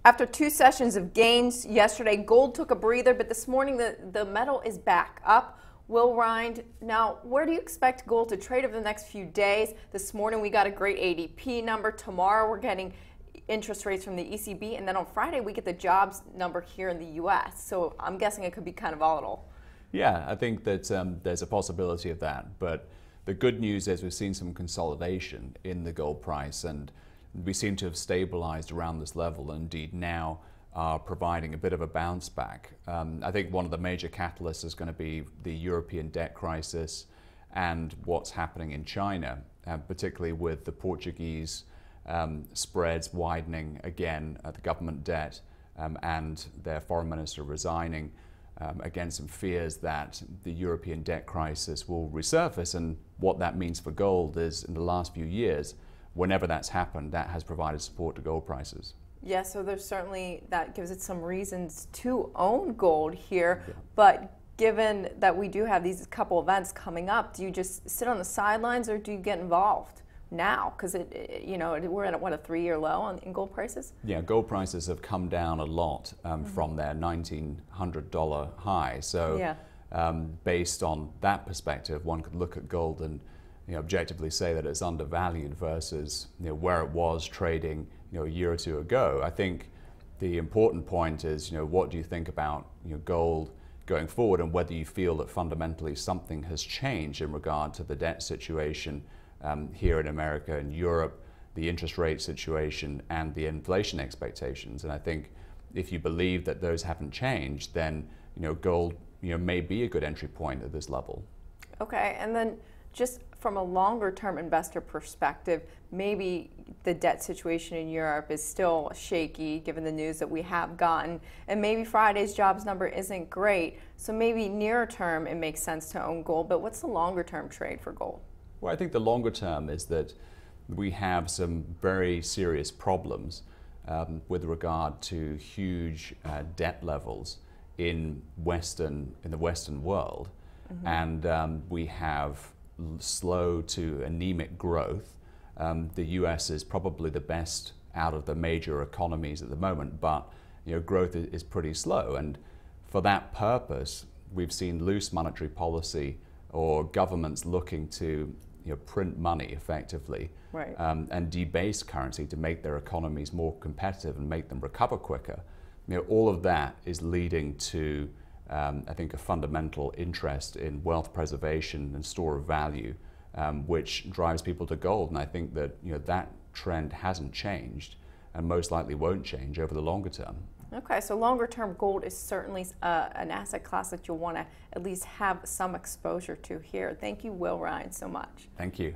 After 2 sessions of gains yesterday, gold took a breather, but this morning the metal is back up. Will Rhind, now where do you expect gold to trade over the next few days? This morning we got a great ADP number. Tomorrow we're getting interest rates from the ECB, and then on Friday we get the jobs number here in the U.S. So I'm guessing it could be kind of volatile. Yeah, I think that there's a possibility of that. But the good news is we've seen some consolidation in the gold price, and we seem to have stabilized around this level, and indeed now are providing a bit of a bounce back. I think one of the major catalysts is going to be the European debt crisis and what's happening in China, particularly with the Portuguese spreads widening again, the government debt and their foreign minister resigning. Again, some fears that the European debt crisis will resurface, and what that means for gold is in the last few years, whenever that's happened, that has provided support to gold prices. Yeah, so there's certainly, that gives it some reasons to own gold here, but given that we do have these couple events coming up, do you just sit on the sidelines or do you get involved now? Because we're at what, a 3-year low in gold prices? Yeah, gold prices have come down a lot from their $1,900 high. So yeah. Based on that perspective, one could look at gold and objectively say that it's undervalued versus where it was trading a year or two ago. I think the important point is what do you think about gold going forward, and whether you feel that fundamentally something has changed in regard to the debt situation here in America and Europe, the interest rate situation and the inflation expectations. And I think if you believe that those haven't changed, then gold may be a good entry point at this level. Okay, and then just from a longer term investor perspective, maybe the debt situation in Europe is still shaky given the news that we have gotten, and maybe Friday's jobs number isn't great, so maybe near term it makes sense to own gold. But what's the longer term trade for gold? Well, I think the longer term is that we have some very serious problems with regard to huge debt levels in the Western world, and we have slow to anemic growth. The US is probably the best out of the major economies at the moment, but growth is pretty slow, and for that purpose we've seen loose monetary policy or governments looking to print money effectively, right, and debase currency to make their economies more competitive and make them recover quicker. All of that is leading to I think a fundamental interest in wealth preservation and store of value, which drives people to gold. And I think that that trend hasn't changed and most likely won't change over the longer term. Okay, so longer term gold is certainly an asset class that you'll want to at least have some exposure to here. Thank you, Will Rhind, so much. Thank you.